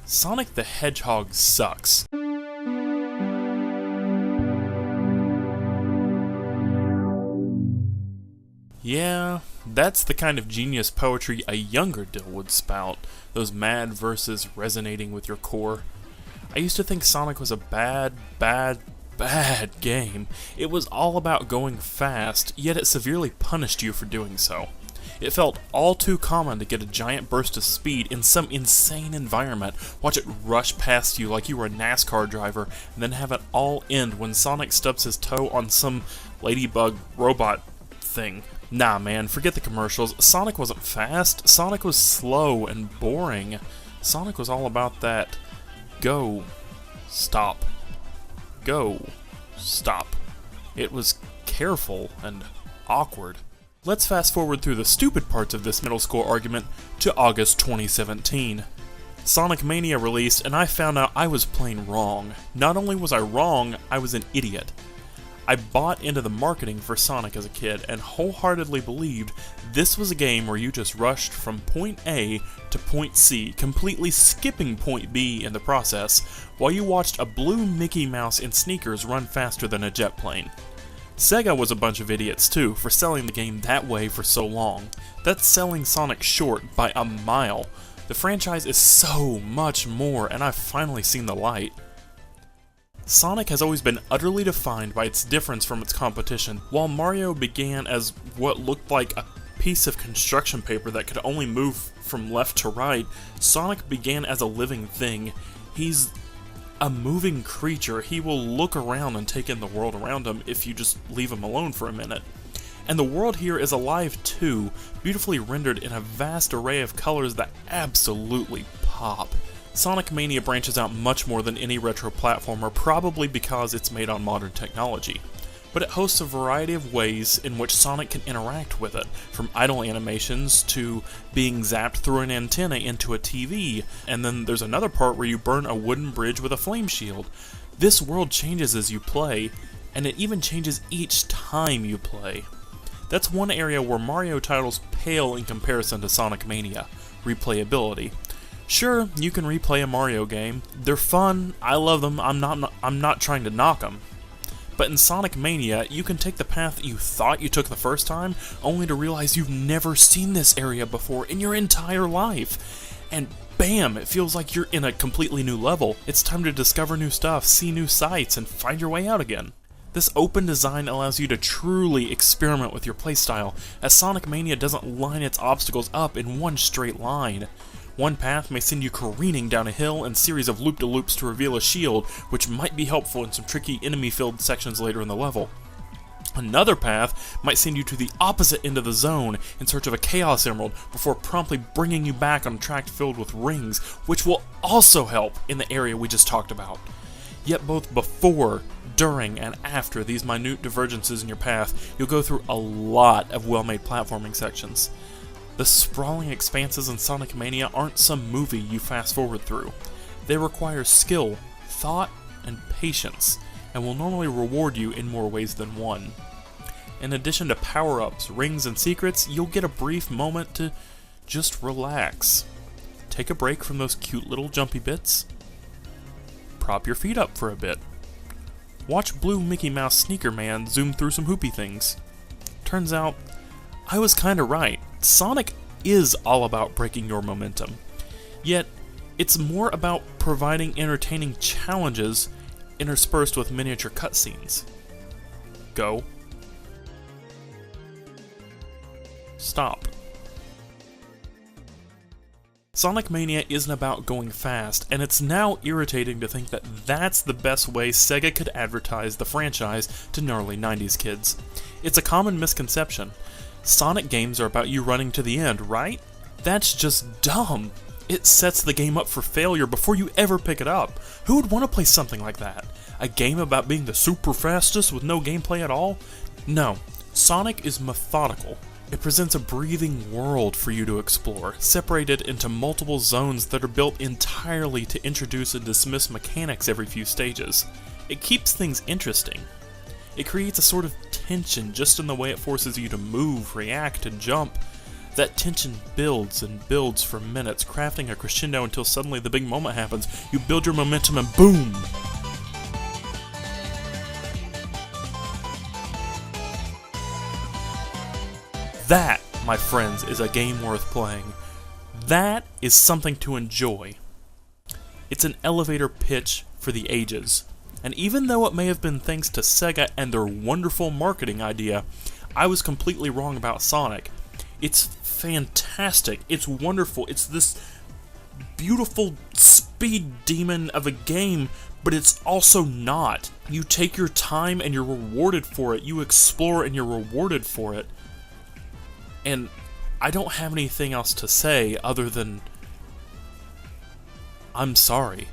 Sonic the Hedgehog sucks. Yeah, that's the kind of genius poetry a younger Dyl would spout, those mad verses resonating with your core. I used to think Sonic was a bad game. It was all about going fast, yet it severely punished you for doing so. It felt all too common to get a giant burst of speed in some insane environment, watch it rush past you like you were a NASCAR driver, and then have it all end when Sonic stubs his toe on some ladybug robot thing. Nah man, forget the commercials. Sonic wasn't fast, Sonic was slow and boring. Sonic was all about that go, stop, go, stop. It was careful and awkward. Let's fast forward through the stupid parts of this middle school argument to August 2017. Sonic Mania released and I found out I was plain wrong. Not only was I wrong, I was an idiot. I bought into the marketing for Sonic as a kid and wholeheartedly believed this was a game where you just rushed from point A to point C, completely skipping point B in the process, while you watched a blue Mickey Mouse in sneakers run faster than a jet plane. Sega was a bunch of idiots too for selling the game that way for so long. That's selling Sonic short by a mile. The franchise is so much more, and I've finally seen the light. Sonic has always been utterly defined by its difference from its competition. While Mario began as what looked like a piece of construction paper that could only move from left to right, Sonic began as a living thing. He's a moving creature. He will look around and take in the world around him if you just leave him alone for a minute. And the world here is alive too, beautifully rendered in a vast array of colors that absolutely pop. Sonic Mania branches out much more than any retro platformer, probably because it's made on modern technology. But it hosts a variety of ways in which Sonic can interact with it, from idle animations to being zapped through an antenna into a TV, and then there's another part where you burn a wooden bridge with a flame shield. This world changes as you play, and it even changes each time you play. That's one area where Mario titles pale in comparison to Sonic Mania: replayability. Sure, you can replay a Mario game. They're fun, I love them, I'm not trying to knock them. But in Sonic Mania, you can take the path you thought you took the first time, only to realize you've never seen this area before in your entire life. And bam, it feels like you're in a completely new level. It's time to discover new stuff, see new sights, and find your way out again. This open design allows you to truly experiment with your playstyle, as Sonic Mania doesn't line its obstacles up in one straight line. One path may send you careening down a hill and series of loop-de-loops to reveal a shield, which might be helpful in some tricky enemy-filled sections later in the level. Another path might send you to the opposite end of the zone in search of a Chaos Emerald before promptly bringing you back on a track filled with rings, which will also help in the area we just talked about. Yet both before, during, and after these minute divergences in your path, you'll go through a lot of well-made platforming sections. The sprawling expanses in Sonic Mania aren't some movie you fast forward through. They require skill, thought, and patience, and will normally reward you in more ways than one. In addition to power-ups, rings, and secrets, you'll get a brief moment to just relax. Take a break from those cute little jumpy bits. Prop your feet up for a bit. Watch Blue Mickey Mouse Sneaker Man zoom through some hoopy things. Turns out, I was kinda right. Sonic is all about breaking your momentum. Yet, it's more about providing entertaining challenges interspersed with miniature cutscenes. Go. Stop. Sonic Mania isn't about going fast, and it's now irritating to think that that's the best way Sega could advertise the franchise to early 90s kids. It's a common misconception. Sonic games are about you running to the end, right? That's just dumb. It sets the game up for failure before you ever pick it up. Who would want to play something like that? A game about being the super fastest with no gameplay at all? No. Sonic is methodical. It presents a breathing world for you to explore, separated into multiple zones that are built entirely to introduce and dismiss mechanics every few stages. It keeps things interesting. It creates a sort of tension just in the way it forces you to move, react, and jump. That tension builds and builds for minutes, crafting a crescendo until suddenly the big moment happens. You build your momentum and boom! That, my friends, is a game worth playing. That is something to enjoy. It's an elevator pitch for the ages. And even though it may have been thanks to Sega and their wonderful marketing idea, I was completely wrong about Sonic. It's fantastic. It's wonderful. It's this beautiful speed demon of a game, but it's also not. You take your time and you're rewarded for it. You explore and you're rewarded for it. And I don't have anything else to say other than I'm sorry.